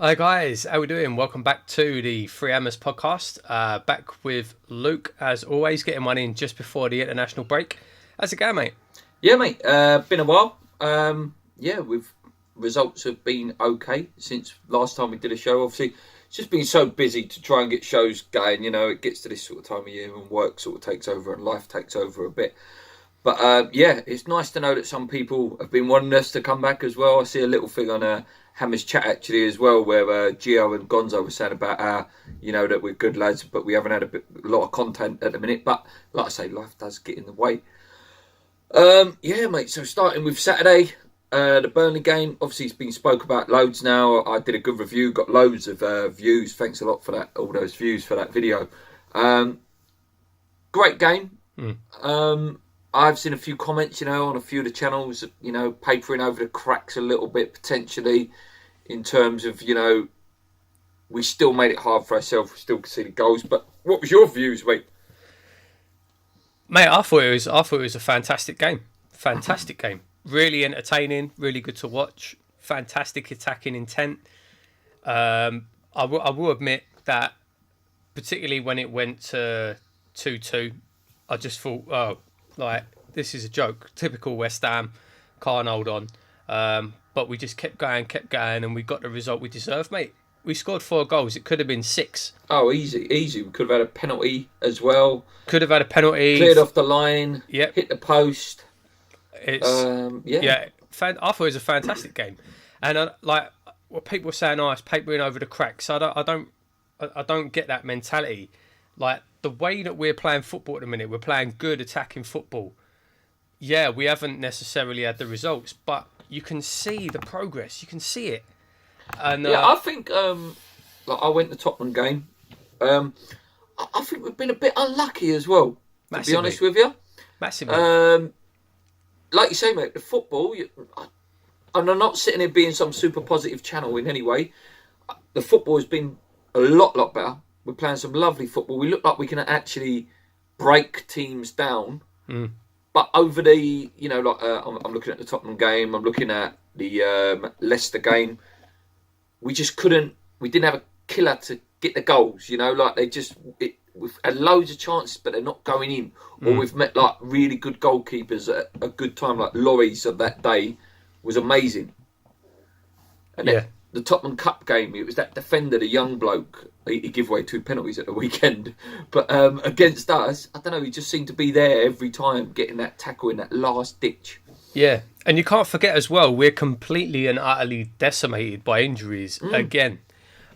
Hi guys, how we doing? Welcome back to the Free Amas podcast. Back with Luke, as always, getting one in just before the international break. How's it going, mate? Yeah, mate. Been a while. With results have been okay since last time we did a show. Obviously, it's just been so busy to try and get shows going. You know, it gets to this sort of time of year and work sort of takes over and life takes over a bit. But it's nice to know that some people have been wanting us to come back as well. I see a little thing on Hammer's chat actually as well, where Gio and Gonzo were saying about that we're good lads, but we haven't had a lot of content at the minute. But like I say, life does get in the way. Mate. So starting with Saturday, the Burnley game. Obviously, it's been spoke about loads now. I did a good review, got loads of views. Thanks a lot for that. All those views for that video. Great game. I've seen a few comments, on a few of the channels, papering over the cracks a little bit potentially, in terms of, we still made it hard for ourselves. We still conceded goals. But what was your views, mate? Mate, I thought it was a fantastic game. Fantastic game. Really entertaining. Really good to watch. Fantastic attacking intent. I will admit that, particularly when it went to 2-2, I just thought, this is a joke. Typical West Ham, can't hold on. But we just kept going, and we got the result we deserved, mate. We scored 4 goals. It could have been 6. Oh, easy. We could have had a penalty as well. Could have had a penalty. Cleared off the line. Yep. Hit the post. I thought it was a fantastic game. And what people were saying, it's papering over the cracks. I don't get that mentality. Like, the way that we're playing football at the minute, we're playing good attacking football. Yeah, we haven't necessarily had the results, but you can see the progress. You can see it. And I think I went to the Tottenham game. I think we've been a bit unlucky as well. Massively. To be honest with you, massively. Like you say, mate, the football. And I'm not sitting here being some super positive channel in any way. The football has been a lot better. We're playing some lovely football. We look like we can actually break teams down. But over the, I'm looking at the Tottenham game. I'm looking at the Leicester game. We just couldn't. We didn't have a killer to get the goals. We've had loads of chances, but they're not going in. Or we've met really good goalkeepers at a good time. Like Lloris of that day was amazing. And then the Tottenham Cup game, it was that defender, the young bloke. He gave away 2 penalties at the weekend. But against us, I don't know. He just seemed to be there every time, getting that tackle in that last ditch. Yeah, and you can't forget as well, we're completely and utterly decimated by injuries again.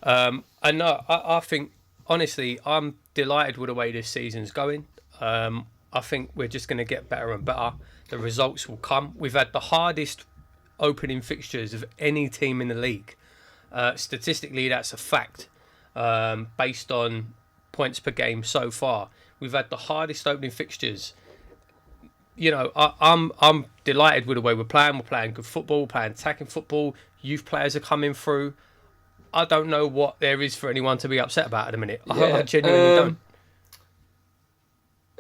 I think, honestly, I'm delighted with the way this season's going. I think we're just going to get better and better. The results will come. We've had the hardest opening fixtures of any team in the league. Statistically, that's a fact. Based on points per game so far, we've had the hardest opening fixtures. I'm delighted with the way we're playing. We're playing good football, playing attacking football. Youth players are coming through. I don't know what there is for anyone to be upset about at the minute. I genuinely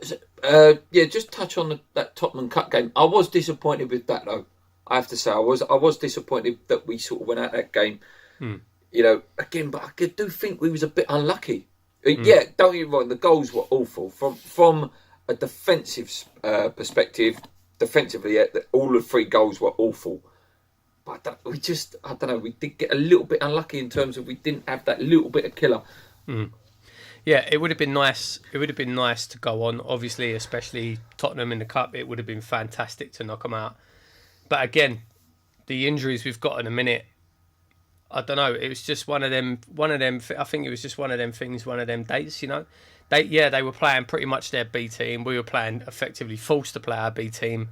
don't. Just touch on that Tottenham Cup game. I was disappointed with that, though. I have to say, I was disappointed that we sort of went out that game. Again, but I do think we was a bit unlucky. Yeah, don't get me wrong. The goals were awful from a defensive perspective. Defensively, all the 3 goals were awful. But I don't know. We did get a little bit unlucky in terms of we didn't have that little bit of killer. Yeah, it would have been nice. It would have been nice to go on. Obviously, especially Tottenham in the cup, it would have been fantastic to knock them out. But again, the injuries we've got in a minute, I don't know. It was just one of them. I think it was just one of them things. One of them dates. They were playing pretty much their B team. We were playing effectively forced to play our B team.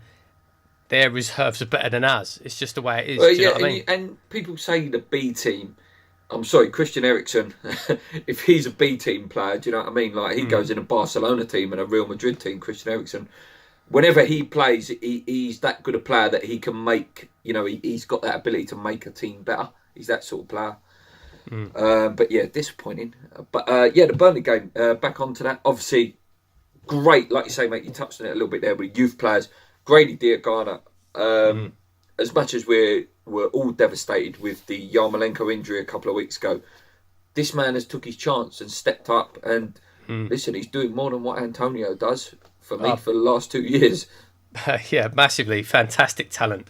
Their reserves are better than ours. It's just the way it is. Do you know what I mean? And people say the B team. I'm sorry, Christian Eriksen. If he's a B team player, do you know what I mean? Like he goes in a Barcelona team and a Real Madrid team. Christian Eriksen. Whenever he plays, he's that good a player that he can make. He's got that ability to make a team better. He's that sort of player. But yeah, disappointing. But the Burnley game, back onto that. Obviously, great. Like you say, mate, you touched on it a little bit there with youth players. Grady Diagana. As much as we're were all devastated with the Yarmolenko injury a couple of weeks ago. This man has took his chance and stepped up, and listen, he's doing more than what Antonio does for me for the last 2 years. Yeah, massively. Fantastic talent.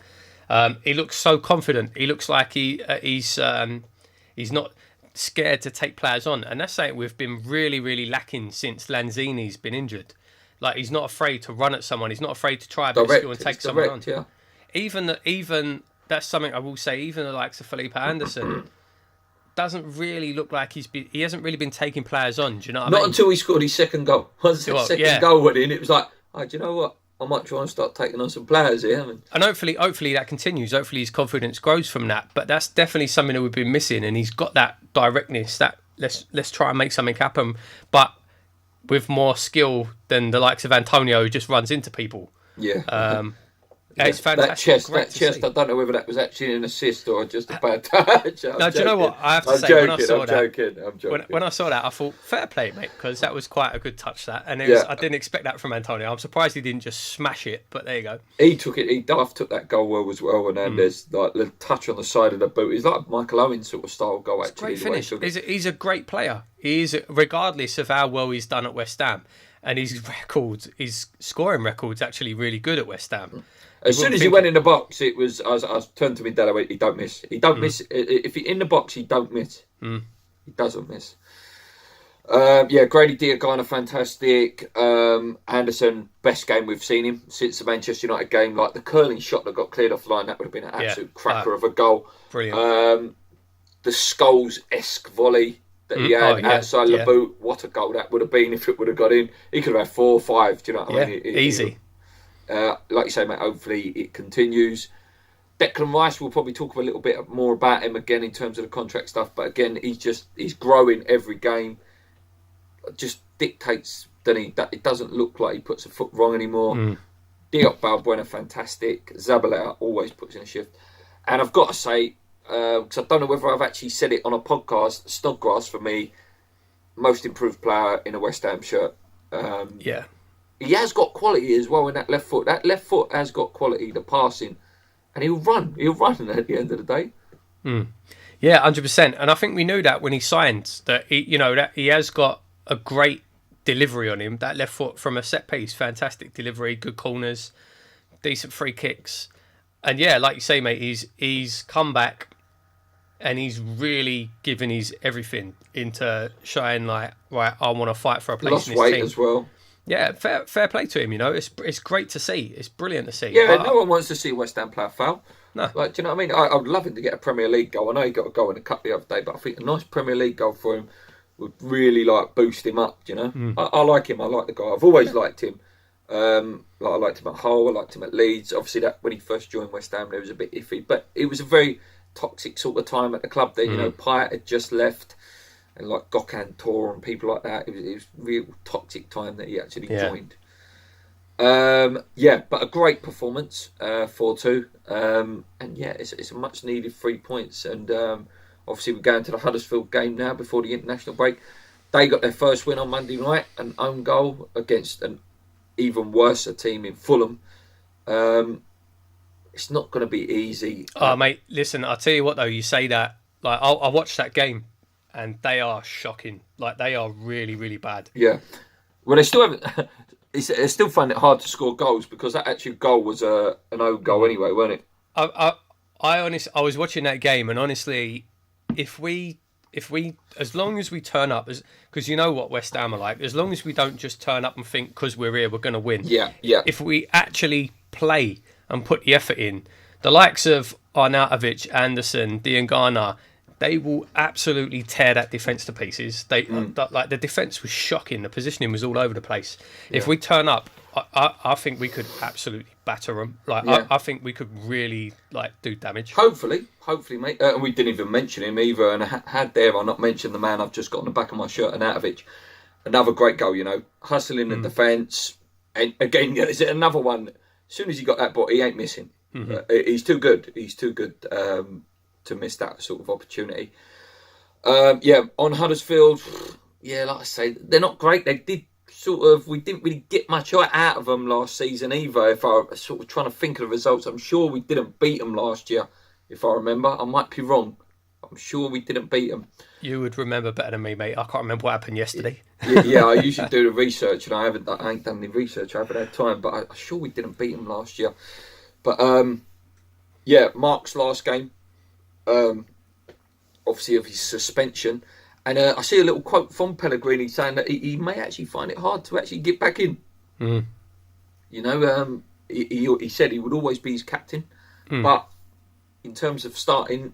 He looks so confident. He looks like he's not scared to take players on, and that's something we've been really, really lacking since Lanzini's been injured. Like, he's not afraid to run at someone. He's not afraid to try a bit of skill and take someone on. Yeah. Even that's something I will say. Even the likes of Felipe Anderson doesn't really look like he hasn't really been taking players on. Do you know what I mean? Not until he scored his second goal. Once the second goal went in, it was like, oh, do you know what? I might try and start taking on some players here. And hopefully that continues. Hopefully his confidence grows from that. But that's definitely something that we've been missing. And he's got that directness, that let's try and make something happen, but with more skill than the likes of Antonio, who just runs into people. Yeah. It's fantastic. That chest, I don't know whether that was actually an assist or just a bad touch. No, do you know what? I have to say, joking, when I saw that, when I saw that, I thought, fair play, mate, because that was quite a good touch, that. And I didn't expect that from Antonio. I'm surprised he didn't just smash it, but there you go. He took it. Duff took that goal well as well, and there's like the touch on the side of the boot. It's like Michael Owen sort of style goal, actually. Great finish. He's a great player. He's, regardless of how well he's done at West Ham, and his scoring record's actually really good at West Ham. As soon as he went in the box, it was. I turned to me, Dad. He don't miss. He don't miss. If he's in the box, he don't miss. He doesn't miss. Grady Diagana, fantastic. Anderson, best game we've seen him since the Manchester United game. Like the curling shot that got cleared off the line, that would have been an absolute cracker of a goal. Brilliant. The Scholes-esque volley that he had outside the boot. What a goal that would have been if it would have got in. He could have had 4 or 5. Do you know what I mean? Easy. Like you say, mate, hopefully it continues. Declan Rice, we'll probably talk a little bit more about him again in terms of the contract stuff. But again, he's growing every game. Just dictates that it doesn't look like he puts a foot wrong anymore. Diop Balbuena, fantastic. Zabaleta always puts in a shift. And I've got to say, because I don't know whether I've actually said it on a podcast, Snodgrass, for me, most improved player in a West Ham shirt. He has got quality as well in that left foot. That left foot has got quality, the passing. And he'll run at the end of the day. Yeah, 100%. And I think we knew that when he signed, that he has got a great delivery on him. That left foot from a set piece, fantastic delivery, good corners, decent free kicks. And yeah, like you say, mate, he's come back and he's really given his everything into showing like, right, I want to fight for a place in this weight team as well. Yeah, fair play to him. It's great to see. It's brilliant to see. Yeah, no one wants to see West Ham play a foul. No, like, do you know what I mean? I would love him to get a Premier League goal. I know he got a goal in the cup the other day, but I think a nice Premier League goal for him would really like boost him up. You know, I like him. I like the guy. I've always liked him. I liked him at Hull. I liked him at Leeds. Obviously, that when he first joined West Ham, it was a bit iffy, but it was a very toxic sort of time at the club. There, you know, Pyatt had just left. And like Gokhan Tor and people like that, it was real toxic time that he actually joined. But a great performance, 4-2. And yeah, it's a much needed 3 points. And obviously we're going to the Huddersfield game now before the international break. They got their first win on Monday night, an own goal against an even worse team in Fulham. It's not going to be easy. Oh, mate, listen, I'll tell you what though, you say that, like I watched that game and they are shocking. Like they are really, really bad. Yeah. Well, they still haven't... I still find it hard to score goals because that actual goal was an own goal anyway, wasn't it? I was watching that game, and honestly, if we as long as we turn up, because you know what West Ham are like, as long as we don't just turn up and think because we're here we're going to win. Yeah. If we actually play and put the effort in, the likes of Arnautovic, Anderson, Diangana, they will absolutely tear that defence to pieces. Like the defence was shocking. The positioning was all over the place. Yeah. If we turn up, I think we could absolutely batter them. Like I think we could really do damage. Hopefully, mate. And we didn't even mention him either. And had I not mentioned the man I've just got on the back of my shirt, Arnautovic, another great goal. You know, hustling in defence. And again, is it another one? As soon as he got that ball, he ain't missing. He's too good. He's too good. To miss that sort of opportunity. On Huddersfield, like I say, they're not great. They did we didn't really get much out of them last season either. If I was sort of trying to think of the results, I'm sure we didn't beat them last year if I remember. I might be wrong. I'm sure we didn't beat them. You would remember better than me, mate. I can't remember what happened yesterday. Yeah, I usually do the research, and I ain't done the research. I haven't had time, but I'm sure we didn't beat them last year. But yeah, Mark's last game, obviously of his suspension, and I see a little quote from Pellegrini saying that he may actually find it hard to actually get back in. Mm. You know, he said he would always be his captain, but in terms of starting,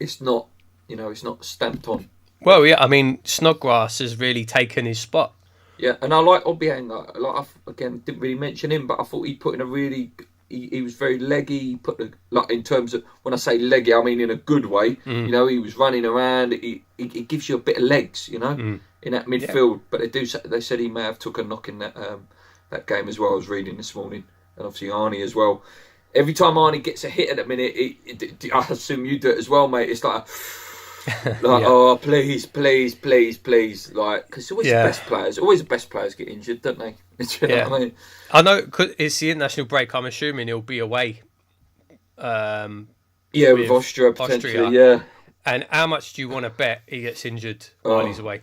it's not. You know, it's not stamped on. Well, yeah, I mean, Snodgrass has really taken his spot. Yeah, and I like Obiang. Like, again, didn't really mention him, but I thought he put in a really. He was very leggy. He put like in terms of when I say leggy, I mean in a good way. You know, he was running around. He gives you a bit of legs. You know, in that midfield. Yeah. But they said he may have took a knock in that game as well. I was reading this morning, and obviously Arnie as well. Every time Arnie gets a hit at the minute, I assume you do it as well, mate. It's like. Oh, please, like, because always the best players get injured, don't they? You know what I mean? I know, cause it's the international break. I'm assuming he'll be away. With Austria potentially. Yeah. And how much do you want to bet he gets injured while he's away?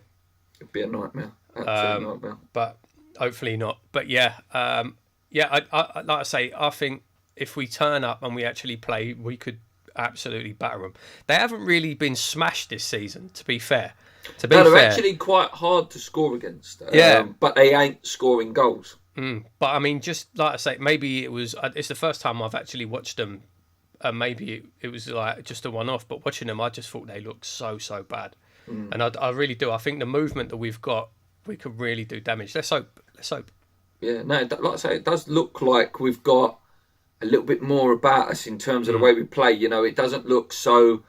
It'd be a nightmare. Absolute nightmare. But hopefully not. But yeah, I like I say, I think if we turn up and we actually play, we could absolutely batter them. They haven't really been smashed this season, to be fair. They're actually quite hard to score against. But they ain't scoring goals. But I mean, just like I say, maybe it's the first time I've actually watched them. Maybe it was like just a one-off, but watching them, I just thought they looked so bad. And I really do. I think the movement that we've got, we could really do damage. Let's hope. Yeah, no, like I say, it does look like we've got a little bit more about us in terms of the way we play. You know, it doesn't look so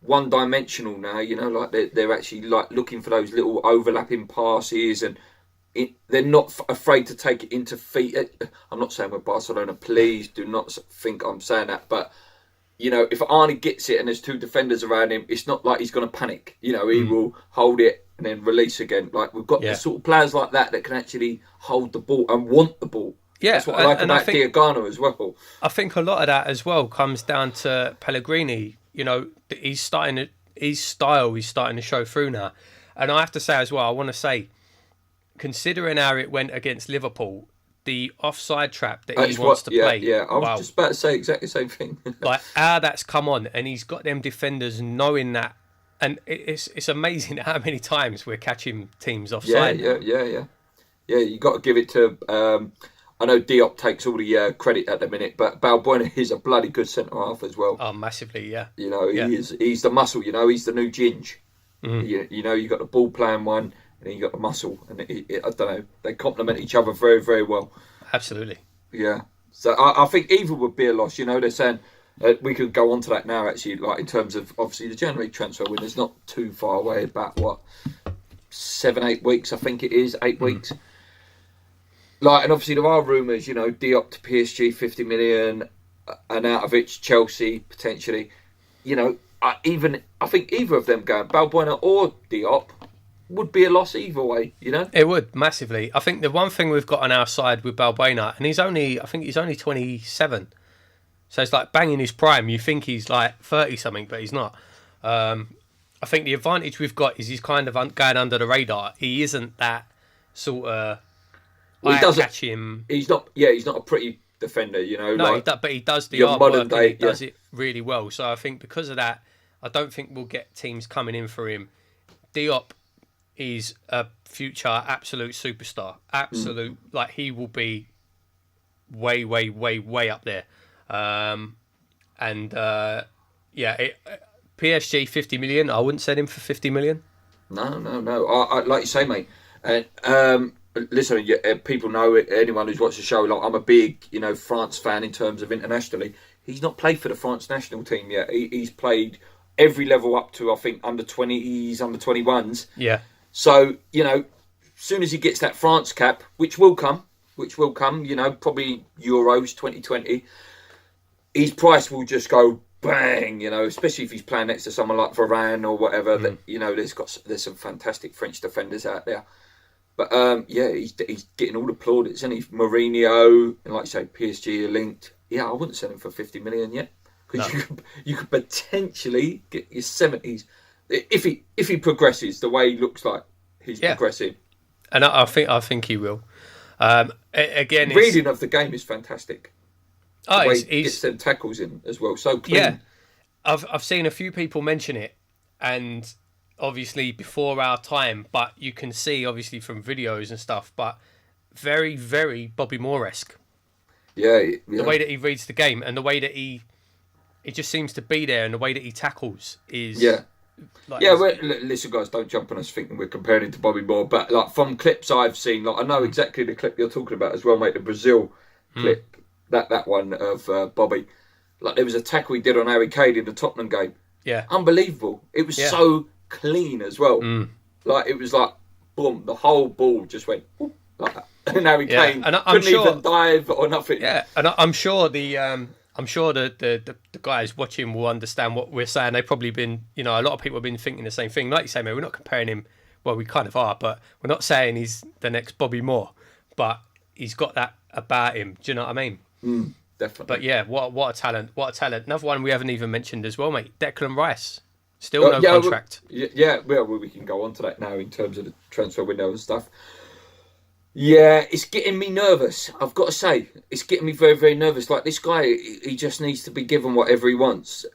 one-dimensional now. You know, like they're actually like looking for those little overlapping passes, and they're not afraid to take it into feet. I'm not saying we're Barcelona. Please do not think I'm saying that. But you know, if Arnie gets it and there's two defenders around him, it's not like he's going to panic. You know, he will hold it and then release again. Like we've got the sort of players like that can actually hold the ball and want the ball. Yeah, that's what I like about Diagano as well. I think a lot of that as well comes down to Pellegrini. You know, his style is starting to show through now. And I have to say as well, I want to say, considering how it went against Liverpool, the offside trap that he wants to play. Yeah, I was just about to say exactly the same thing. Like how that's come on, and he's got them defenders knowing that. And it's amazing how many times we're catching teams offside. Yeah, you got to give it to... I know Diop takes all the credit at the minute, but Balbuena is a bloody good centre-half as well. Oh, massively, yeah. You know, he's the muscle, you know, he's the new Ginge. You know, you got the ball-playing one, and then you got the muscle. And I don't know, they complement each other very, very well. Absolutely. Yeah. So I think either would be a loss. You know, they're saying, we could go on to that now, actually, like in terms of, obviously, the January transfer window is not too far away, about, 7-8 weeks, I think it is, 8 weeks. Like, and obviously there are rumours, you know, Diop to PSG, 50 million, and out of it, Chelsea, potentially. You know, I think either of them going, Balbuena or Diop, would be a loss either way, you know? It would, massively. I think the one thing we've got on our side with Balbuena, and he's only 27. So it's like banging his prime. You think he's like 30-something, but he's not. I think the advantage we've got is he's kind of going under the radar. He isn't that sort of... Well, he doesn't catch him. He's not a pretty defender, you know. No, but he does the hard work. He does it really well. So I think because of that, I don't think we'll get teams coming in for him. Diop is a future absolute superstar. Absolute, like he will be way up there. PSG 50 million. I wouldn't sell him for 50 million. No. I like you say, mate. Listen, people know it. Anyone who's watched the show, like I'm a big, you know, France fan in terms of internationally. He's not played for the France national team yet. He's played every level up to, I think, under 20s, under 21s. Yeah. So, you know, as soon as he gets that France cap, which will come, you know, probably Euros 2020, his price will just go bang, you know, especially if he's playing next to someone like Varane or whatever. That, you know, there's some fantastic French defenders out there. But he's getting all the plaudits, and he's Mourinho, and like you say, PSG are linked. Yeah, I wouldn't sell him for 50 million yet. because you could potentially get your 70s if he progresses the way he looks like he's progressing. And I think he will. Again, reading of the game is fantastic. Oh, the way he gets them tackles in as well, so clean. Yeah, I've seen a few people mention it, and obviously before our time, but you can see obviously from videos and stuff, but very, very Bobby Moore-esque. Yeah. The way that he reads the game and the way that he just seems to be there, and the way that he tackles is listen, guys, don't jump on us thinking we're comparing him to Bobby Moore, but like from clips I've seen, like I know exactly the clip you're talking about as well, mate. The Brazil clip, that one of Bobby. Like there was a tackle he did on Harry Kane in the Tottenham game. Yeah, unbelievable. It was so clean as well. Like it was like boom, the whole ball just went like that. And Harry Kane couldn't even dive or nothing. Yeah, and I'm sure the guys watching will understand what we're saying. They've probably been, a lot of people have been thinking the same thing. Like you say, man, we're not comparing him. Well, we kind of are, but we're not saying he's the next Bobby Moore. But he's got that about him. Do you know what I mean? Definitely. But yeah, what a talent! What a talent! Another one we haven't even mentioned as well, mate. Declan Rice, still no contract. Well, we can go on to that now in terms of the transfer window and stuff. Yeah, it's getting me nervous. I've got to say, it's getting me very, very nervous. Like this guy, he just needs to be given whatever he wants.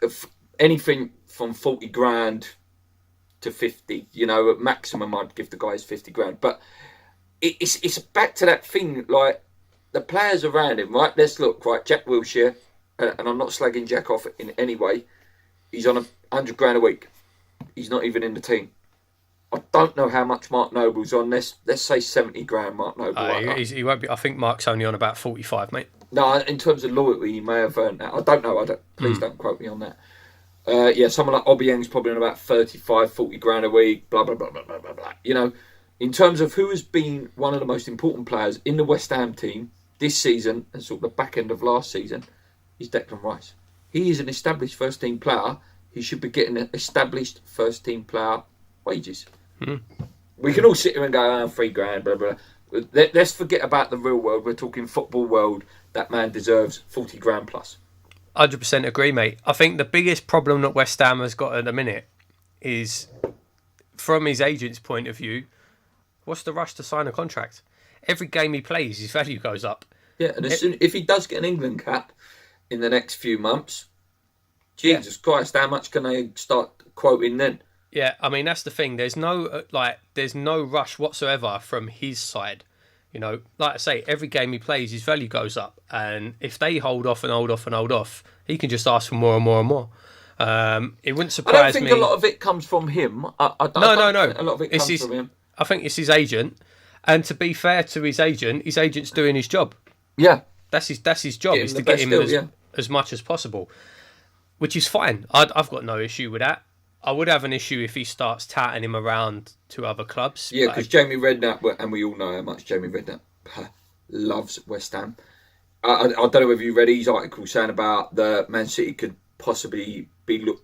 Anything from 40 grand to 50, at maximum I'd give the guys 50 grand. But it's back to that thing, like the players around him, right? Let's look, right? Jack Wilshere, and I'm not slagging Jack off in any way. He's on 100 grand a week. He's not even in the team. I don't know how much Mark Noble's on. Let's say 70 grand, Mark Noble. He won't be. I think Mark's only on about 45, mate. No, in terms of loyalty, he may have earned that. I don't know. Please don't quote me on that. Someone like Obiang's probably on about 35, 40 grand a week. Blah blah blah blah blah blah blah. In terms of who has been one of the most important players in the West Ham team this season and sort of the back end of last season, is Declan Rice. He is an established first team player. He should be getting an established first team player wages. We can all sit here and go, 3 grand, blah, blah. Let's forget about the real world. We're talking football world. That man deserves 40 grand plus. 100% agree, mate. I think the biggest problem that West Ham has got at the minute is, from his agent's point of view, what's the rush to sign a contract? Every game he plays, his value goes up. Yeah, and if he does get an England cap in the next few months, Jesus Christ, how much can they start quoting then? Yeah, I mean, that's the thing. There's no rush whatsoever from his side. Like I say, every game he plays, his value goes up. And if they hold off, he can just ask for more and more and more. It wouldn't surprise me. I don't think a lot of it comes from him. No. A lot of it comes from him. I think it's his agent. And to be fair to his agent's doing his job. Yeah. That's his job, is to get him as much as possible. Which is fine. I've got no issue with that. I would have an issue if he starts touting him around to other clubs. Yeah, because Jamie Redknapp, and we all know how much Jamie Redknapp loves West Ham. I don't know whether you read his article saying about the Man City could possibly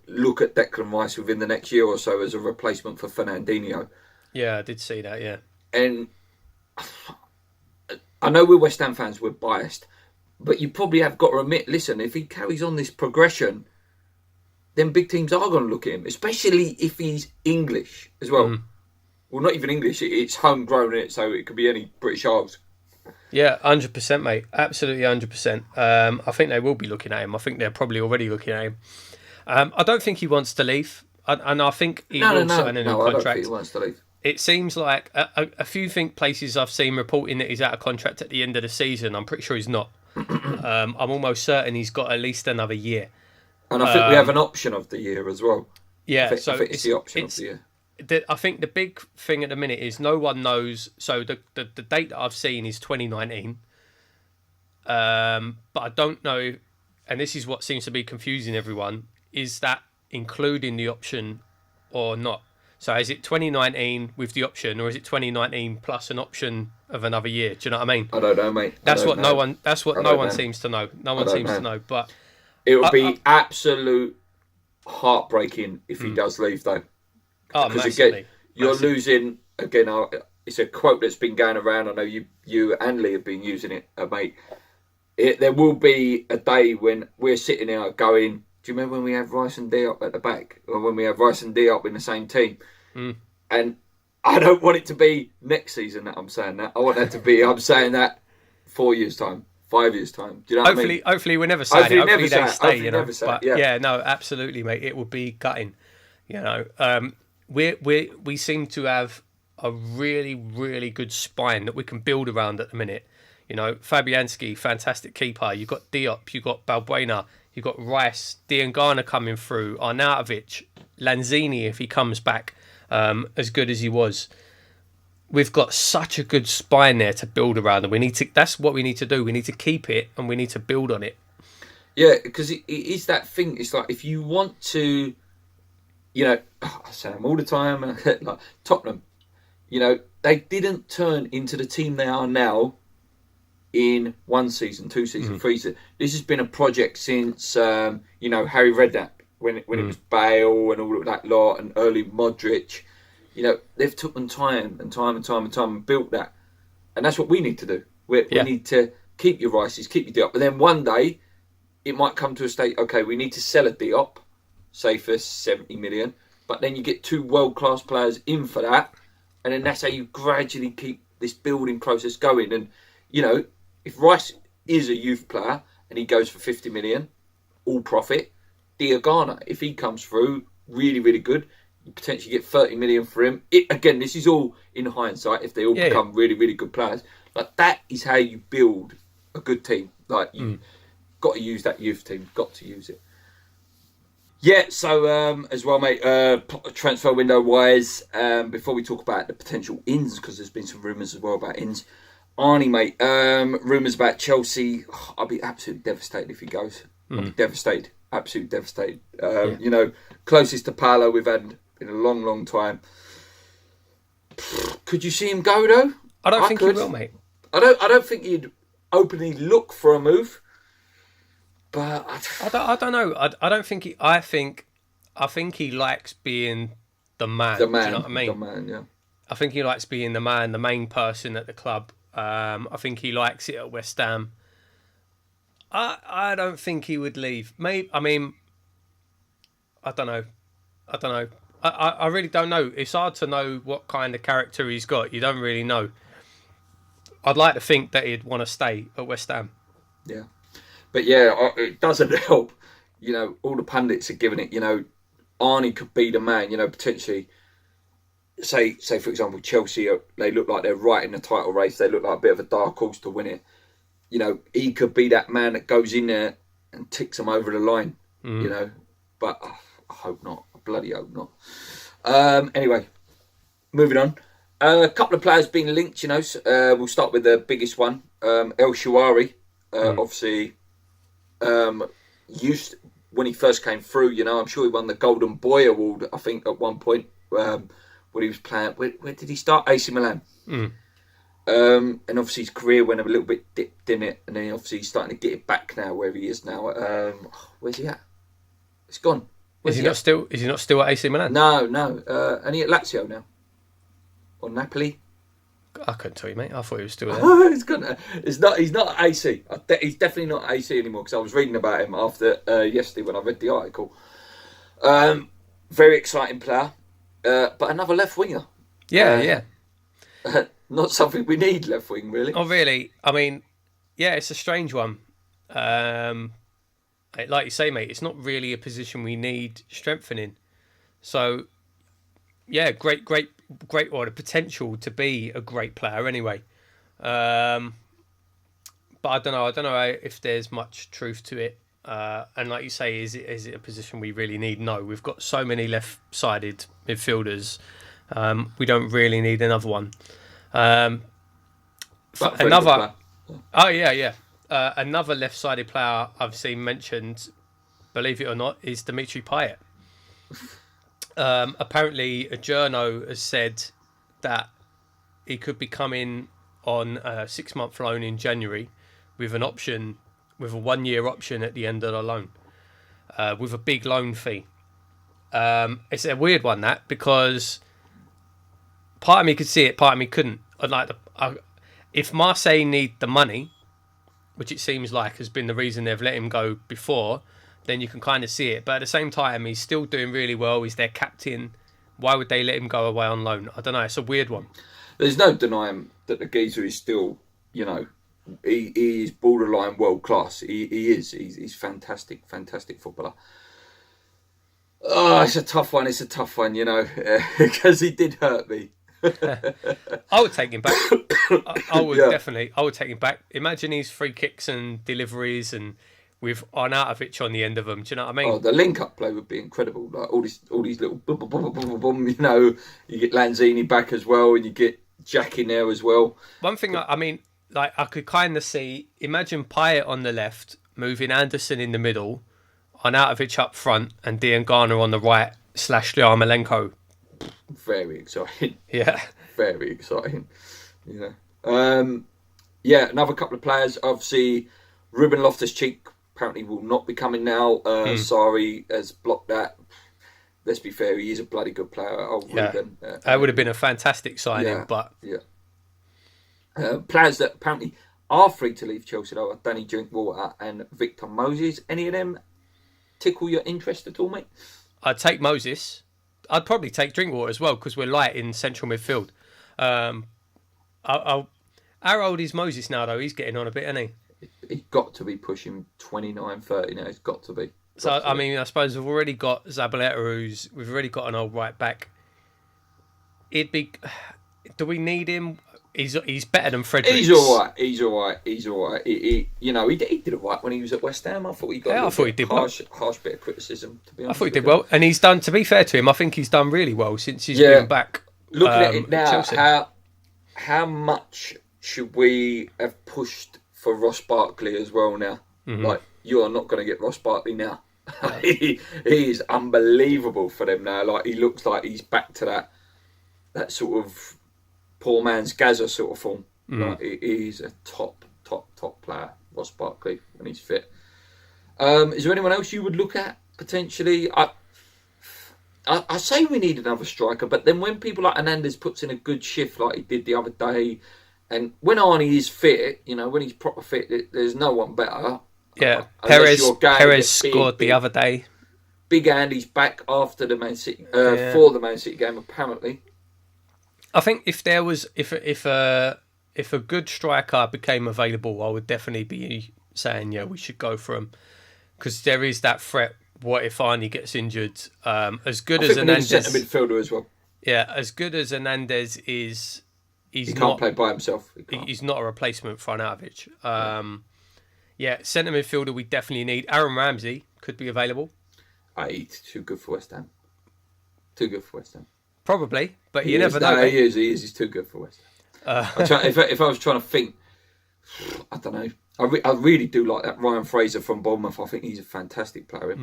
look at Declan Rice within the next year or so as a replacement for Fernandinho. Yeah, I did see that, yeah. And I know we're West Ham fans, we're biased, but you probably have got to admit, listen, if he carries on this progression, then big teams are going to look at him, especially if he's English as well. Well, not even English, it's homegrown, so it could be any British Isles. Yeah, 100%, mate. Absolutely 100%. I think they will be looking at him. I think they're probably already looking at him. I don't think he wants to leave, and I think he will sign a new contract. I don't think he wants to leave. It seems like a few places I've seen reporting that he's out of contract at the end of the season. I'm pretty sure he's not. I'm almost certain he's got at least another year. And I think we have an option of the year as well. Yeah, I think it's the option of the year. I think the big thing at the minute is no one knows. So the date that I've seen is 2019. But I don't know, and this is what seems to be confusing everyone, is that including the option or not? So is it 2019 with the option, or is it 2019 plus an option of another year? Do you know what I mean? I don't know, mate. That's what no one seems to know. No one seems to know. But it would be absolute heartbreaking if he does leave, though. Oh, because again, you're losing. Again, it's a quote that's been going around. I know you and Lee have been using it, mate. There will be a day when we're sitting here going, Do you remember when we had Rice and Diop at the back, or when we had Rice and Diop in the same team? And I don't want it to be next season that I'm saying that. I want that to be, I'm saying that 4 years time, 5 years time. Do you know what I mean? Hopefully we never say it. Hopefully they stay, you know. But yeah, no, absolutely, mate. It would be gutting, you know. We seem to have a really, really good spine that we can build around at the minute. You know, Fabianski, fantastic keeper. You've got Diop, you've got Balbuena, you've got Rice, Diangana coming through, Arnautovic, Lanzini if he comes back as good as he was. We've got such a good spine there to build around, and that's what we need to do. We need to keep it and we need to build on it. Yeah, because it is that thing. It's like if you want to, you know, I say them all the time, like Tottenham, you know, they didn't turn into the team they are now in 1 season, 2 seasons, 3 seasons. This has been a project since, you know, Harry Redknapp, when it was Bale and all of that lot, and early Modric. You know, they've took them time and built that. And that's what we need to do. We need to keep your Rices, keep your Diop. But then one day, it might come to a state, okay, we need to sell a Diop, say for 70 million. But then you get 2 world-class players in for that. And then that's how you gradually keep this building process going. And, you know, if Rice is a youth player and he goes for 50 million, all profit, Diangana, if he comes through, really, really good, you potentially get 30 million for him. Again, this is all in hindsight, if they all become really, really good players. Like, that is how you build a good team. Like, you've got to use that youth team. Got to use it. Yeah, so as well, mate, transfer window-wise, before we talk about the potential ins, because there's been some rumours as well about ins, Arnie, mate, rumours about Chelsea. I'll be absolutely devastated if he goes. I'll be devastated. Absolutely devastated. You know, closest to Paolo we've had in a long, long time. Could you see him go, though? I don't think he will, mate. I don't think he'd openly look for a move. But I don't know. I don't think he. I think he likes being the man. The man. Do you know what I mean? The man. Yeah. I think he likes being the man, the main person at the club. I think he likes it at West Ham. I don't think he would leave. Maybe. I mean, I don't know. I really don't know. It's hard to know what kind of character he's got. You don't really know. I'd like to think that he'd want to stay at West Ham. Yeah. But yeah, it doesn't help. You know, all the pundits are giving it. You know, Arnie could be the man. You know, potentially. Say for example, Chelsea. They look like they're right in the title race. They look like a bit of a dark horse to win it. You know, he could be that man that goes in there and ticks them over the line. You know, but I hope not. I bloody hope not. Anyway, moving on. A couple of players being linked. You know, we'll start with the biggest one. El Shawari, obviously. Used when he first came through, you know, I'm sure he won the Golden Boy Award, I think, at one point when he was playing. Where did he start? AC Milan. And obviously his career went a little bit dipped in it, and then obviously he's starting to get it back now, wherever he is now. Where's he at? It's gone. Is he not still at AC Milan? No. And he at Lazio now, or Napoli. I couldn't tell you, mate. I thought he was still there. He's not at AC. He's definitely not at AC anymore, because I was reading about him after yesterday when I read the article. Very exciting player, but another left winger. Yeah. Not something we need, left wing, really. Oh, really? I mean, yeah, it's a strange one. Like you say, mate, it's not really a position we need strengthening. So, yeah, great, or the potential to be a great player anyway. But I don't know if there's much truth to it. And like you say, is it a position we really need? No, we've got so many left-sided midfielders. We don't really need another one. Another left-sided player I've seen mentioned, believe it or not, is Dimitri Payet. Apparently, a journo has said that he could be coming on a 6-month loan in January with an option, with a 1-year option at the end of the loan, with a big loan fee. It's a weird one, that, because part of me could see it, part of me couldn't. If Marseille need the money, which it seems like has been the reason they've let him go before, then you can kind of see it. But at the same time, he's still doing really well. He's their captain. Why would they let him go away on loan? I don't know. It's a weird one. There's no denying that the geezer is still, you know, he is borderline world class. He is. He's fantastic footballer. Oh, it's a tough one, you know, because he did hurt me. I would take him back. I would Yeah. definitely. I would take him back. Imagine his free kicks and deliveries, and with Arnautovic on the end of them. Do you know what I mean? Oh, the link-up play would be incredible. Like all these little boom, boom, boom, boom, boom, boom, you know. You get Lanzini back as well, and you get Jack in there as well. One thing, I mean, like I could kind of see. Imagine Payet on the left, moving Anderson in the middle, Arnautovic up front, and Diangana on the right / Yarmolenko. Very exciting. Yeah. Very exciting. You know. Yeah, another couple of players. Obviously, Ruben Loftus-Cheek apparently will not be coming now. Sarri has blocked that. Let's be fair, he is a bloody good player. Oh, Yeah. Ruben. That would have been a fantastic signing, Yeah. but Yeah. Players that apparently are free to leave Chelsea though are Danny Drinkwater and Victor Moses. Any of them tickle your interest at all, mate? I'd take Moses. I'd probably take Drinkwater as well because we're light in central midfield. How old is Moses now, though? He's getting on a bit, isn't he? He's got to be pushing 29, 30 now. He's got to be. So, I mean, I suppose we've already got Zabaleta, we've already got an old right back. It'd be... Do we need him? He's better than Fredericks. He's all right. He did it right when he was at West Ham. I thought he got harsh bit of criticism, to be honest. I thought he did well. And he's done, to be fair to him, I think he's done really well since he's been back. Looking at it now, Chelsea. how much should we have pushed for Ross Barkley as well now? Mm-hmm. Like, you are not going to get Ross Barkley now. he is unbelievable for them now. Like, he looks like he's back to that sort of poor man's Gaza sort of form. Like, he's a top player, Ross Barkley, when he's fit. Is there anyone else you would look at potentially? I say we need another striker, but then when people like Hernandez puts in a good shift like he did the other day, and when Arnie is fit, you know, when he's proper fit, there's no one better. Yeah, Unless Perez scored the other day. Big Andy's back after the Man City for the Man City game, apparently. I think if there was if a good striker became available, I would definitely be saying we should go for him because there is that threat. What if Arnie gets injured? As good as Hernandez, centre midfielder as well. Yeah, as good as Hernandez is, he can't play by himself. He's not a replacement for Arnautovic. Centre midfielder we definitely need. Aaron Ramsey could be available. He's too good for West Ham. Probably, but you never know. No, he is. He's too good for West Ham. If I was trying to think, I don't know. I really do like that Ryan Fraser from Bournemouth. I think he's a fantastic player.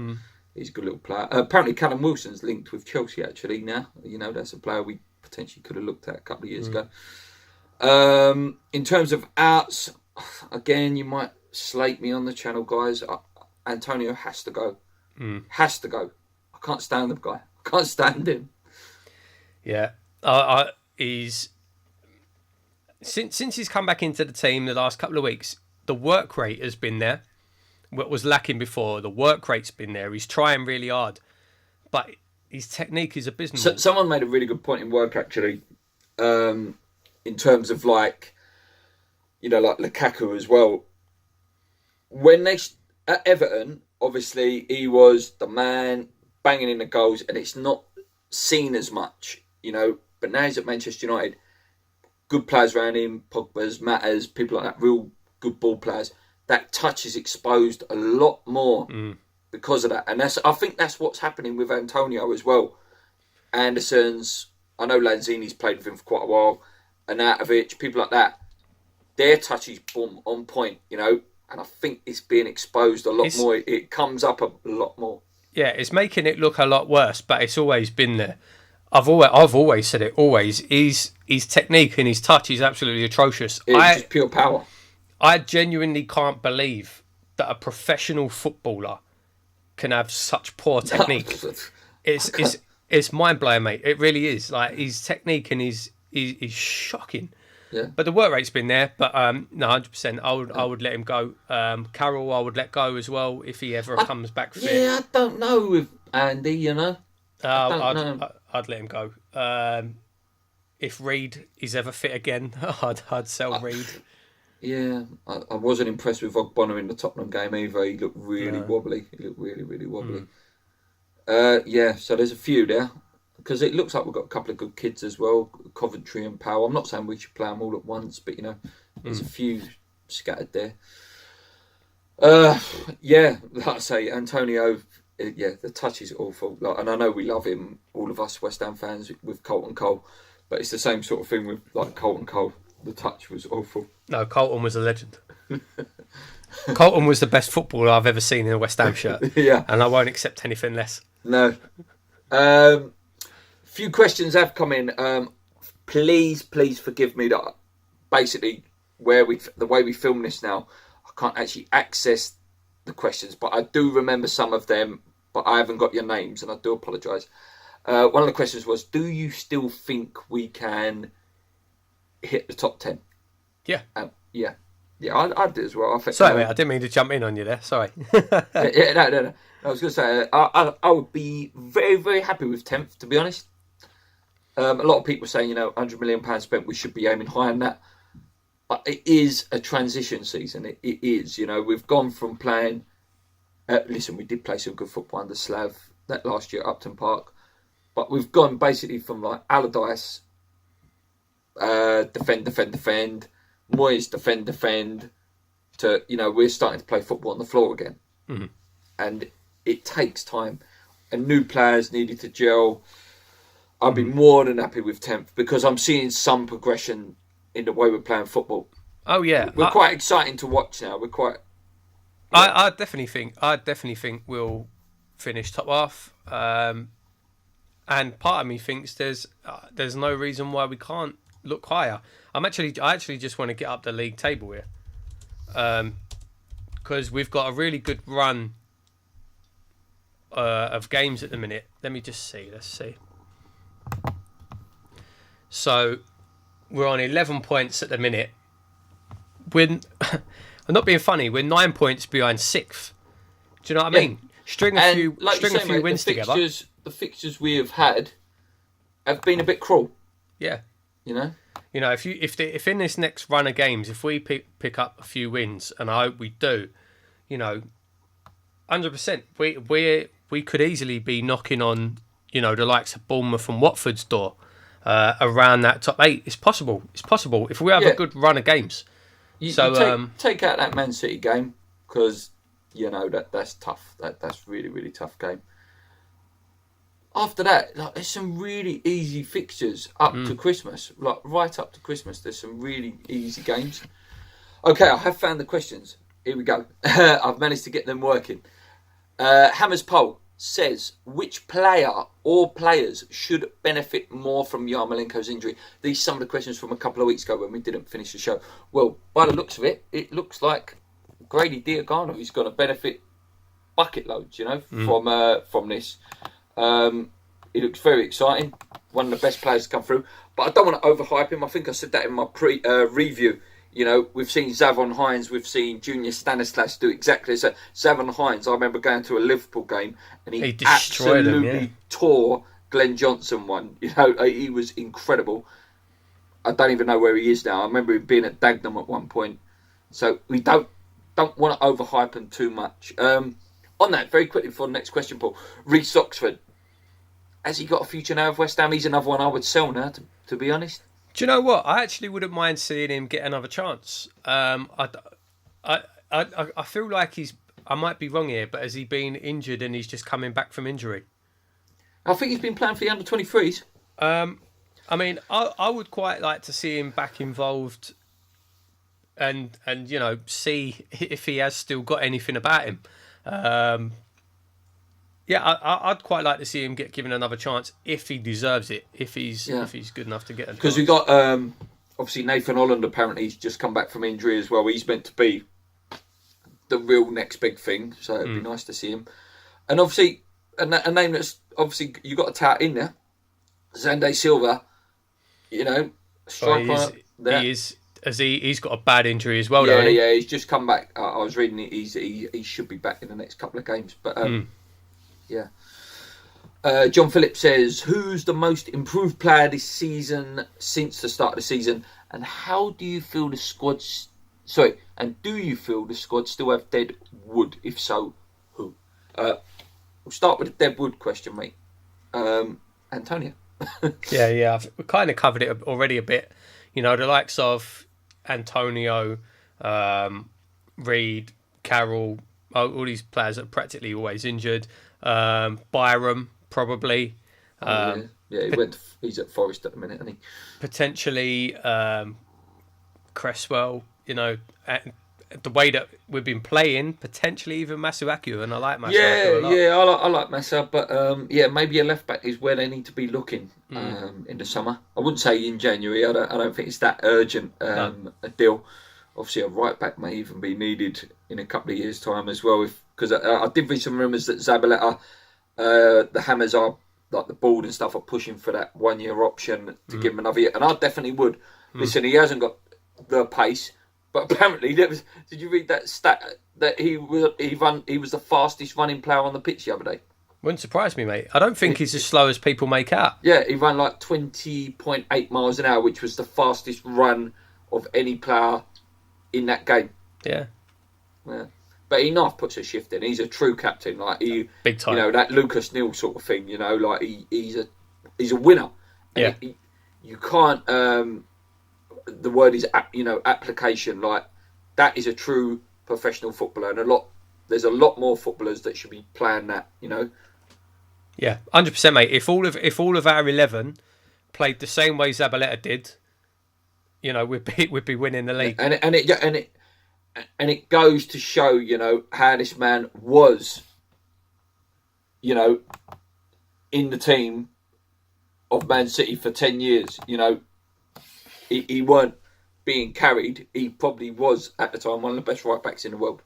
He's a good little player. Apparently, Callum Wilson's linked with Chelsea actually now. You know, that's a player we potentially could have looked at a couple of years ago. In terms of outs, again, you might slate me on the channel, guys. Antonio has to go. Has to go. I can't stand the guy. I can't stand him. Yeah, he's since he's come back into the team the last couple of weeks, the work rate has been there. What was lacking before, the work rate's been there. He's trying really hard, but his technique is abysmal. So, someone made a really good point in work actually, in terms of like Lukaku as well. When they at Everton, obviously he was the man banging in the goals, and it's not seen as much. But now he's at Manchester United. Good players around him, Pogba's, Matters, people like that, real good ball players. That touch is exposed a lot more because of that. And I think that's what's happening with Antonio as well. Anderson's, I know Lanzini's played with him for quite a while, Arnautovic, people like that. Their touch is boom, on point, and I think it's being exposed a lot more. It comes up a lot more. Yeah, it's making it look a lot worse, but it's always been there. I've always said it. Always, his technique and his touch is absolutely atrocious. It's just pure power. I genuinely can't believe that a professional footballer can have such poor technique. It's mind blowing, mate. It really is. Like his technique and he's shocking. Yeah. But the work rate's been there. But no, 100%. I would let him go. Carroll, I would let go as well if he ever comes back fit. Yeah, I don't know with Andy. You know, I'd let him go. If Reed is ever fit again, I'd sell Reed. Yeah, I wasn't impressed with Ogbonna in the Tottenham game either. He looked really wobbly. He looked really, really wobbly. Yeah, so there's a few there. Because it looks like we've got a couple of good kids as well, Coventry and Powell. I'm not saying we should play them all at once, but, you know, there's a few scattered there. Yeah, like I say, Antonio, yeah, the touch is awful. Like, and I know we love him, all of us West Ham fans, with Colton Cole. But it's the same sort of thing with, like, Colton Cole. The touch was awful. No, Colton was a legend. Colton was the best footballer I've ever seen in a West Ham shirt. Yeah. And I won't accept anything less. No. Few questions have come in. Please forgive me that basically the way we film this now, I can't actually access the questions, but I do remember some of them, but I haven't got your names, and I do apologise. One of the questions was, do you still think we can hit the top 10? Yeah. Yeah, I did as well. I think, sorry, mate, I didn't mean to jump in on you there. Sorry. No. I was going to say, I would be very, very happy with 10th, to be honest. A lot of people saying, you know, £100 million spent, we should be aiming higher than that. But it is a transition season. It is, you know, we've gone from playing... listen, we did play some good football under Slav that last year at Upton Park. But we've gone basically from, like, Allardyce, defend, Moyes, defend, to, you know, we're starting to play football on the floor again. Mm-hmm. And it takes time. And new players needed to gel. I'd be more than happy with 10th because I'm seeing some progression in the way we're playing football. Oh yeah, we're quite exciting to watch now. We're quite. Yeah. I definitely think we'll finish top half. And part of me thinks there's no reason why we can't look higher. I actually just want to get up the league table here, because we've got a really good run of games at the minute. Let me just see. Let's see. So we're on 11 points at the minute. I'm not being funny. We're 9 points behind 6th. Do you know what I mean? String a few wins together. The fixtures we have had have been a bit cruel. Yeah. You know, if in this next run of games, if we pick up a few wins, and I hope we do, you know, 100%, we could easily be knocking on, you know, the likes of Bournemouth and Watford's door around that top 8. It's possible. If we have a good run of games. You take out that Man City game because, you know, that's tough. That's really, really tough game. After that, like, there's some really easy fixtures up to Christmas. Like, right up to Christmas, there's some really easy games. Okay, I have found the questions. Here we go. I've managed to get them working. Hammer's Poll says, which player or players should benefit more from Yarmolenko's injury? These are some of the questions from a couple of weeks ago when we didn't finish the show. Well, by the looks of it, it looks like Grady Diogano is going to benefit bucket loads, you know, from this. He looks very exciting. One of the best players to come through. But I don't want to overhype him. I think I said that in my review. You know, we've seen Zavon Hines, we've seen Junior Stanislas do exactly so. Zavon Hines, I remember going to a Liverpool game and he destroyed absolutely tore Glenn Johnson one. You know, he was incredible. I don't even know where he is now. I remember him being at Dagenham at one point. So we don't want to overhype him too much. On that, very quickly for the next question, Paul. Reece Oxford. Has he got a future now of West Ham? He's another one I would sell now, to be honest. Do you know what? I actually wouldn't mind seeing him get another chance. I feel like I might be wrong here, but has he been injured and he's just coming back from injury? I think he's been playing for the under-23s. I mean, I would quite like to see him back involved and you know, see if he has still got anything about him. I'd quite like to see him get given another chance if he deserves it, if he's good enough to get a chance. Because we got, obviously, Nathan Holland apparently he's just come back from injury as well. He's meant to be the real next big thing, so it'd be nice to see him. And obviously, a name that's, obviously, you got to tout in there, Zande Silva, you know, striker. He is. He's got a bad injury as well, Yeah, hasn't he? yeah, he's just come back. I was reading it. He should be back in the next couple of games. But yeah. John Phillips says, "Who's the most improved player this season since the start of the season, and how do you feel the squad? And do you feel the squad still have dead wood? If so, who?" We'll start with the dead wood question, mate. Antonio. Yeah. We kind of covered it already a bit. You know, the likes of Antonio, Reed, Carroll, all these players are practically always injured. Byram, probably. He's at Forest at the minute, isn't he? Potentially Cresswell, you know, the way that we've been playing, potentially even Masuaku, and I like Masuaku a lot. Yeah, I like Massa, but maybe a left back is where they need to be looking in the summer. I wouldn't say in January. I don't think it's that urgent a deal. Obviously, a right back may even be needed in a couple of years' time as well. Because I did read some rumours that Zabaleta, the Hammers are like the board and stuff are pushing for that 1 year option to give him another year, and I definitely would. Listen, he hasn't got the pace. But apparently, did you read that stat that he was the fastest running player on the pitch the other day? Wouldn't surprise me, mate. I don't think he's as slow as people make out. Yeah, he ran like 20.8 miles an hour, which was the fastest run of any player in that game. Yeah. But he puts a shift in. He's a true captain, like big time. You know, that Lucas Neal sort of thing. You know, like he's a winner. And yeah. You can't. The word is, application. Like that is a true professional footballer, and there's a lot more footballers that should be playing that. You know. Yeah, 100%, mate. If all of our 11 played the same way Zabaleta did, you know, we'd be winning the league. And it goes to show, you know, how this man was, you know, in the team of Man City for 10 years. You know, he weren't being carried. He probably was, at the time, one of the best right-backs in the world.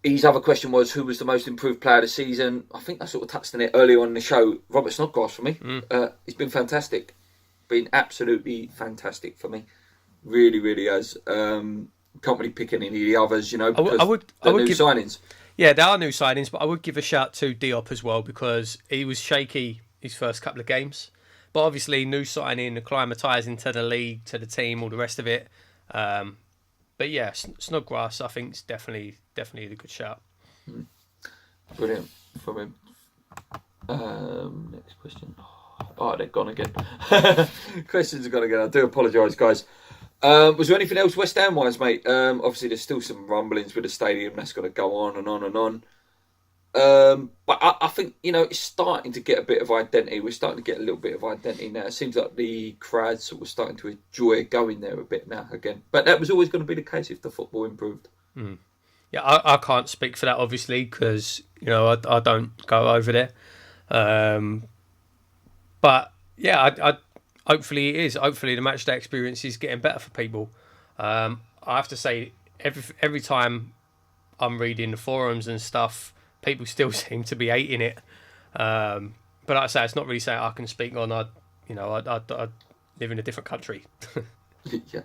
His other question was, who was the most improved player of the season? I think I sort of touched on it earlier on in the show. Robert Snodgrass for me. He's been fantastic. Been absolutely fantastic for me. Really, really has. Can't really pick any of the others, you know, because I would give signings. Yeah, there are new signings, but I would give a shout to Diop as well, because he was shaky his first couple of games. But obviously, new signing, acclimatising to the league, to the team, all the rest of it. But yeah, Snodgrass, I think, is definitely a good shout. Brilliant from him. Next question. Oh, they're gone again. Questions are gone again. I do apologise, guys. Was there anything else West Ham wise, mate? Obviously, there's still some rumblings with the stadium. That's got to go on and on and on. But I think, you know, it's starting to get a bit of identity. We're starting to get a little bit of identity now. It seems like the crowds sort of starting to enjoy going there a bit now again. But that was always going to be the case if the football improved. Yeah, I can't speak for that, obviously, because, you know, I don't go over there. But yeah, I hopefully it is. Hopefully the match day experience is getting better for people. I have to say, every time I'm reading the forums and stuff, people still seem to be hating it. But like I say, it's not really something I can speak on. I live in a different country. Yeah.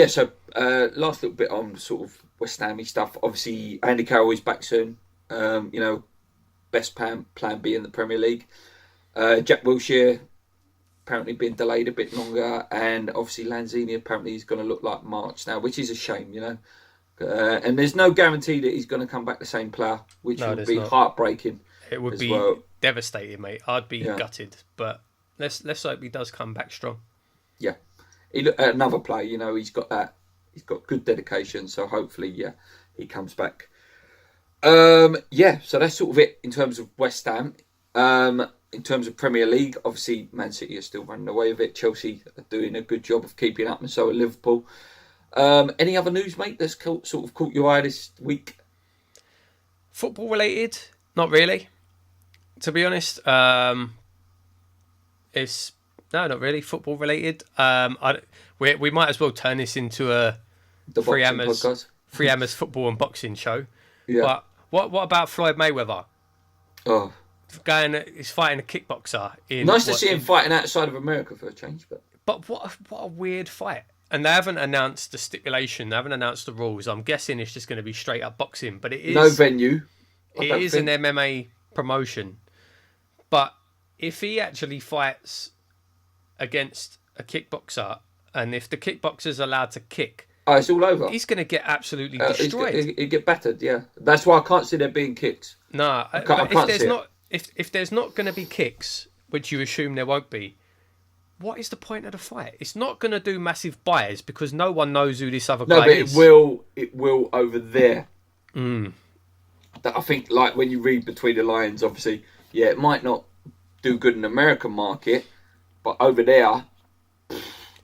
So last little bit on sort of West Ham stuff. Obviously, Andy Carroll is back soon. You know, best plan B in the Premier League. Jack Wilshere apparently been delayed a bit longer, and obviously Lanzini apparently is going to look like March now, which is a shame, you know. And there's no guarantee that he's going to come back the same player, which would be heartbreaking. It would be devastating, mate. I'd be gutted, but let's hope he does come back strong. Yeah, he look at another player. You know, he's got good dedication, so hopefully, he comes back. So that's sort of it in terms of West Ham. In terms of Premier League, obviously Man City are still running away with it. Chelsea are doing a good job of keeping up, and so are Liverpool. Any other news, mate, that's sort of caught your eye this week? Football related? Not really. To be honest, it's not really football related. We might as well turn this into a Free Hammers football and boxing show. Yeah. But what about Floyd Mayweather? Oh, He's fighting a kickboxer in. Nice to see him fighting outside of America for a change, but what a weird fight. And they haven't announced the stipulation. They haven't announced the rules. I'm guessing it's just going to be straight up boxing. But it is no venue. It is an MMA promotion. But if he actually fights against a kickboxer, and if the kickboxer's allowed to kick, it's all over. He's going to get absolutely destroyed. He'd get battered. Yeah, that's why I can't see there being kicks. No, if there's not going to be kicks, which you assume there won't be, what is the point of the fight? It's not going to do massive buys because no one knows who this other guy is. No, but it will over there. Mm. I think, like, when you read between the lines, obviously, yeah, it might not do good in the American market, but over there...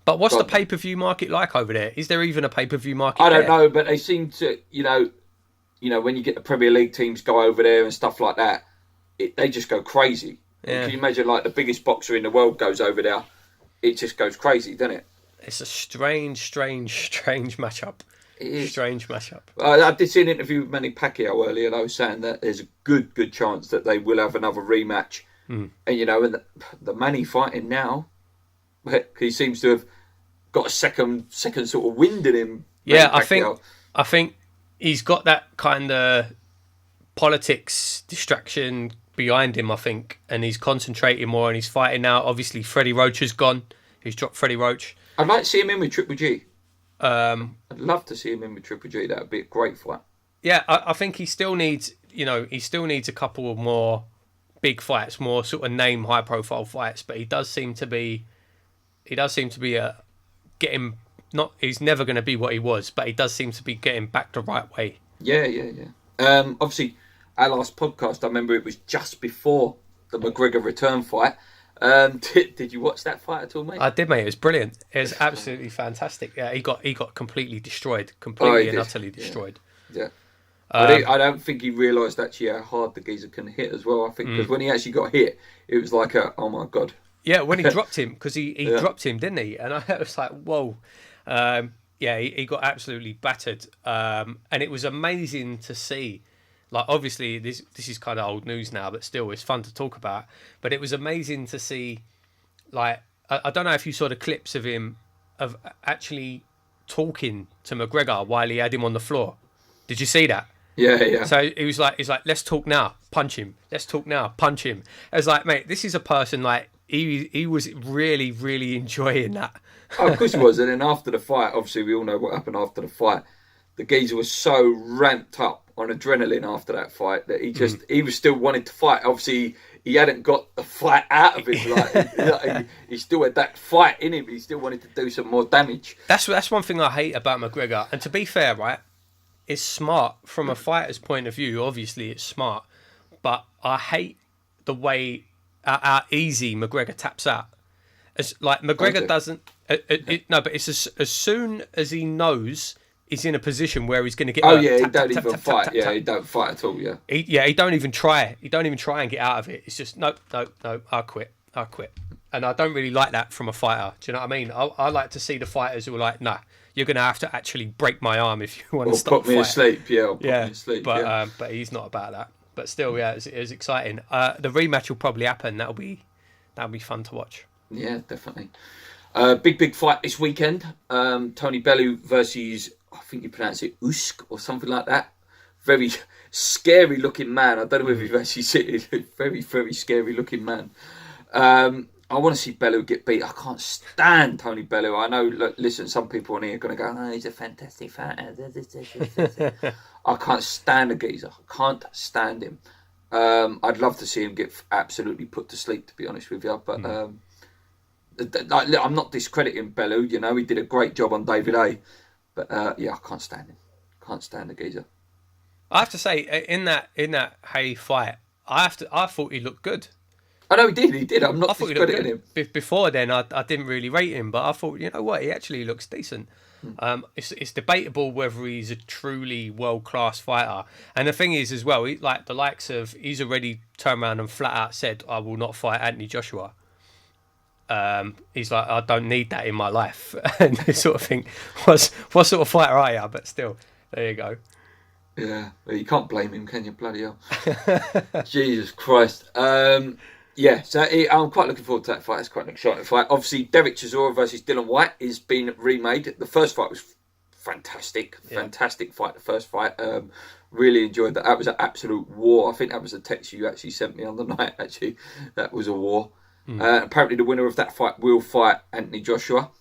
But what's the pay-per-view market like over there? Is there even a pay-per-view market I don't know, but they seem to, when you get the Premier League teams go over there and stuff like that, they just go crazy. Yeah. Can you imagine, like, the biggest boxer in the world goes over there? It just goes crazy, doesn't it? It's a strange matchup. It is. Strange matchup. I did see an interview with Manny Pacquiao earlier, and I was saying that there's a good chance that they will have another rematch. Mm. And, and the Manny fighting now, he seems to have got a second sort of wind in him. Yeah, I think he's got that kind of politics distraction behind him, I think, and he's concentrating more and he's fighting now. Obviously, Freddie Roach has gone. He's dropped Freddie Roach. I'd like to see him in with Triple G. I'd love to see him in with Triple G. That would be a great fight. Yeah, I think he still needs, a couple of more big fights, more sort of name, high-profile fights. But he does seem to be getting. He's never going to be what he was, but he does seem to be getting back the right way. Yeah. Obviously, our last podcast, I remember it was just before the McGregor return fight. Did you watch that fight at all, mate? I did, mate. It was brilliant. It was absolutely fantastic. Yeah, he got completely destroyed, completely utterly destroyed. Yeah. I don't think he realised actually how hard the geezer can hit as well. I think because when he actually got hit, it was like oh my god. Yeah, when he dropped him, because he dropped him, didn't he? And I was like, whoa. He got absolutely battered, and it was amazing to see. Like, obviously, this is kind of old news now, but still, it's fun to talk about. But it was amazing to see, like, I don't know if you saw the clips of him, of actually talking to McGregor while he had him on the floor. Did you see that? Yeah. So he's like, let's talk now, punch him. Let's talk now, punch him. I was like, mate, this is a person, like, he was really, really enjoying that. Oh, of course he was. And then after the fight, obviously, we all know what happened after the fight. The geezer was so ramped up on adrenaline after that fight that he was still wanting to fight. Obviously, he hadn't got the fight out of him. Like, he still had that fight in him. He still wanted to do some more damage. That's one thing I hate about McGregor. And to be fair, right, it's smart from a fighter's point of view. Obviously, it's smart, but I hate the way how easy McGregor taps out. It's like McGregor doesn't. No, but it's as soon as he knows he's in a position where he's going to get. Oh yeah, he don't even fight. Yeah, he don't fight at all. Yeah. He don't even try. He don't even try and get out of it. It's just no. I quit. And I don't really like that from a fighter. Do you know what I mean? I like to see the fighters who are like, nah, you're going to have to actually break my arm if you want to stop. Put me asleep. Yeah. Put me asleep. But he's not about that. But still, yeah, it was exciting. The rematch will probably happen. That'll be fun to watch. Yeah, definitely. Big fight this weekend. Tony Bellew versus, I think you pronounce it Usyk or something like that. Very scary looking man. I don't know if you've actually seen it. Very, very scary looking man. I want to see Bellew get beat. I can't stand Tony Bellew. I know, listen, some people on here are going to go, oh, he's a fantastic fighter. I can't stand the geezer. I can't stand him. I'd love to see him get absolutely put to sleep, to be honest with you. But I'm not discrediting Bellew. You know, he did a great job on David A. But I can't stand him. Can't stand the geezer. I have to say, in that Hay fight, I thought he looked good. I know he did. I'm not discrediting him. Before then, I didn't really rate him, but I thought, you know what, he actually looks decent. It's debatable whether he's a truly world-class fighter. And the thing is, as well, he's already turned around and flat out said, I will not fight Anthony Joshua. He's like, I don't need that in my life. And you sort of think, what sort of fighter are you? But still, there you go. Yeah, well, you can't blame him, can you? Bloody hell. Jesus Christ. Yeah, so I'm quite looking forward to that fight. It's quite an exciting fight. Obviously, Derek Chisora versus Dylan White is being remade. The first fight was fantastic. Fantastic fight, the first fight. Really enjoyed that. That was an absolute war. I think that was a text you actually sent me on the night, actually. That was a war. Apparently, the winner of that fight will fight Anthony Joshua.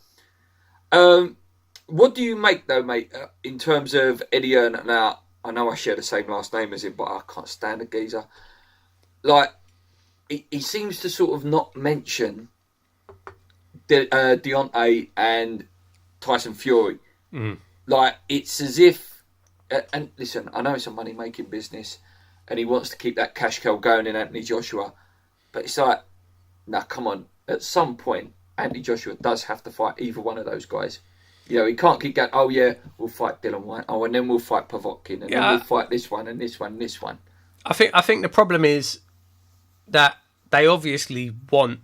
What do you make, though, mate, in terms of Eddie Hearn? Now, I know I share the same last name as him, but I can't stand the geezer. Like, he seems to sort of not mention Deontay and Tyson Fury. Like, it's as if... And listen, I know it's a money-making business, and he wants to keep that cash cow going in Anthony Joshua. But it's like, nah, come on. At some point, Anthony Joshua does have to fight either one of those guys. You know, he can't keep going, oh yeah, we'll fight Dylan White. Oh, and then we'll fight Povetkin. And then we'll fight this one and this one and this one. I think the problem is that they obviously want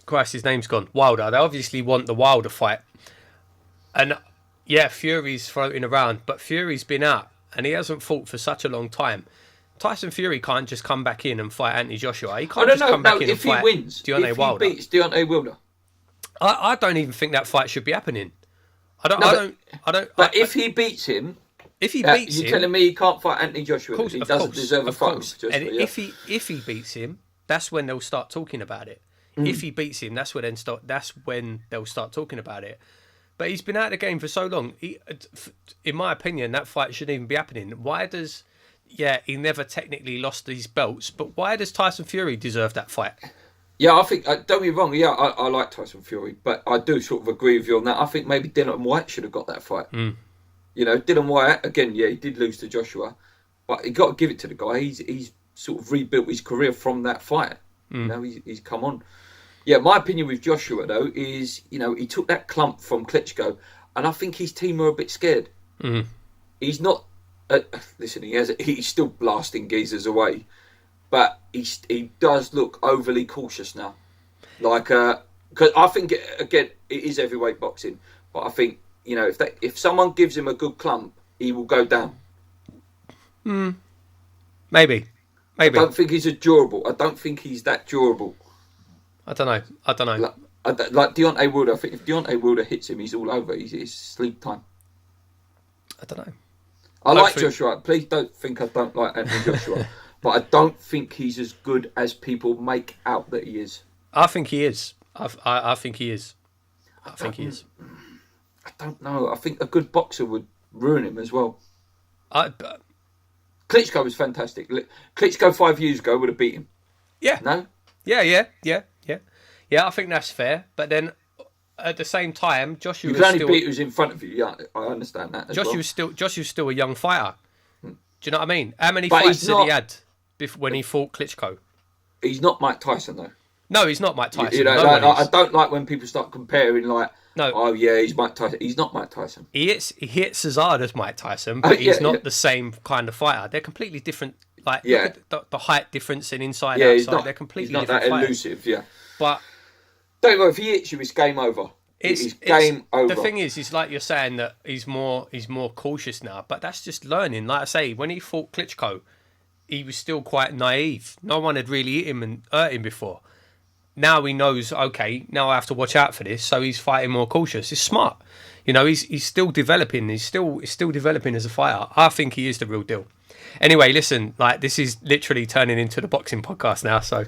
Christ, his name's gone. Wilder. They obviously want the Wilder fight. And yeah, Fury's floating around, but Fury's been out and he hasn't fought for such a long time. Tyson Fury can't just come back in and fight Anthony Joshua. He can't come back in and fight Deontay Wilder. If he beats Deontay Wilder. I don't even think that fight should be happening. But if he beats him, you're telling me he can't fight Anthony Joshua? He doesn't deserve a fight. And if he beats him, that's when they'll start talking about it. If he beats him, that's when they'll start talking about it. But he's been out of the game for so long. In my opinion, that fight shouldn't even be happening. Why does... Yeah, he never technically lost these belts, but why does Tyson Fury deserve that fight? Yeah, I think, don't get me wrong, I like Tyson Fury, but I do sort of agree with you on that. I think maybe Dylan White should have got that fight. You know, Dylan White, again, yeah, he did lose to Joshua, but you got to give it to the guy. He's sort of rebuilt his career from that fight. You know, he's come on. Yeah, my opinion with Joshua, though, is, you know, he took that clump from Klitschko, and I think his team are a bit scared. He's not... listen, he's still blasting geezers away, but he does look overly cautious now. Like, because I think again it is heavyweight boxing, but I think, you know, if someone gives him a good clump, he will go down. Maybe. I don't think he's durable. I don't think he's that durable. I don't know. Like Deontay Wilder. I think if Deontay Wilder hits him, he's all over. He's sleep time. I don't know. I like Joshua. Please don't think I don't like Anthony Joshua. But I don't think he's as good as people make out that he is. I think he is. I think he is. I don't know. I think a good boxer would ruin him as well. Klitschko was fantastic. Klitschko 5 years ago would have beat him. Yeah. No? Yeah, I think that's fair. But then... At the same time, Joshua you can only beat who's in front of you. Yeah, I understand that. Joshua's still a young fighter. Do you know what I mean? How many fights did he had when he fought Klitschko? He's not Mike Tyson though. No, he's not Mike Tyson. You know, I don't like when people start comparing. Like, oh yeah, he's Mike Tyson. He's not Mike Tyson. He hits as hard as Mike Tyson, but he's not the same kind of fighter. They're completely different. Like, look at the height difference in inside and outside. They're completely different. He's not that fighters. elusive. Yeah, but. Don't worry, if he hits you, it's game over. It's game over. The thing is like you're saying that he's more cautious now, but that's just learning. Like I say, when he fought Klitschko, he was still quite naive. No one had really hit him and hurt him before. Now he knows, okay, now I have to watch out for this, so he's fighting more cautious. He's smart. You know, he's still developing. He's still developing as a fighter. I think he is the real deal. Anyway, listen, like this is literally turning into the boxing podcast now, so...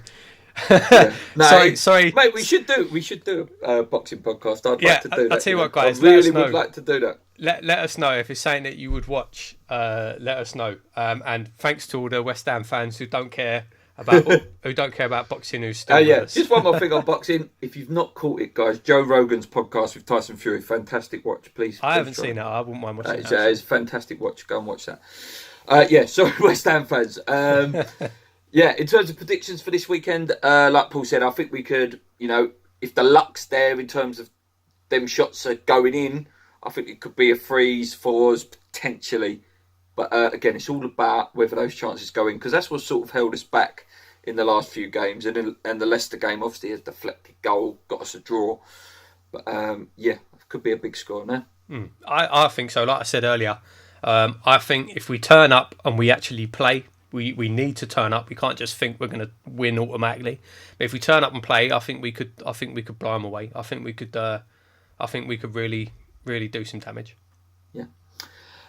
sorry, mate. We should do a boxing podcast. I'd like to do that. I'll tell you what, guys. I really would like to do that. Let us know if it's something that you would watch. Let us know. And thanks to all the West Ham fans who don't care about boxing. Who's still with us. Just one more thing on boxing. If you've not caught it, guys, Joe Rogan's podcast with Tyson Fury, fantastic watch. Please. I haven't seen it. I wouldn't mind watching it. It's a fantastic watch. Go and watch that. Sorry, West Ham fans. Yeah, in terms of predictions for this weekend, like Paul said, I think we could, you know, if the luck's there in terms of them shots are going in, I think it could be a freeze for us potentially. But again, it's all about whether those chances go in, because that's what sort of held us back in the last few games. And the Leicester game obviously has deflected goal, got us a draw. But yeah, could be a big score now. I think so. Like I said earlier, I think if we turn up and we actually play, we need to turn up. We can't just think we're going to win automatically. But if we turn up and play, I think we could blow them away. I think we could really do some damage. Yeah.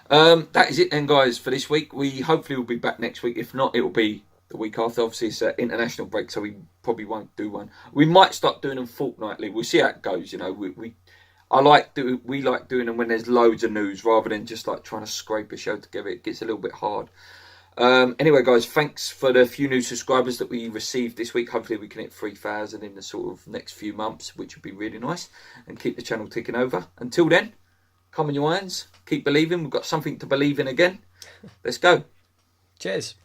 That is it then, guys, for this week. We hopefully will be back next week. If not, it will be the week after. Obviously, it's an international break, so we probably won't do one. We might start doing them fortnightly. We'll see how it goes. You know, we like doing them when there's loads of news rather than just like trying to scrape a show together. It gets a little bit hard. Anyway, guys, thanks for the few new subscribers that we received this week. Hopefully we can hit 3,000 in the sort of next few months, which would be really nice, and keep the channel ticking over. Until then, come on, you irons, keep believing. We've got something to believe in again. Let's go. Cheers.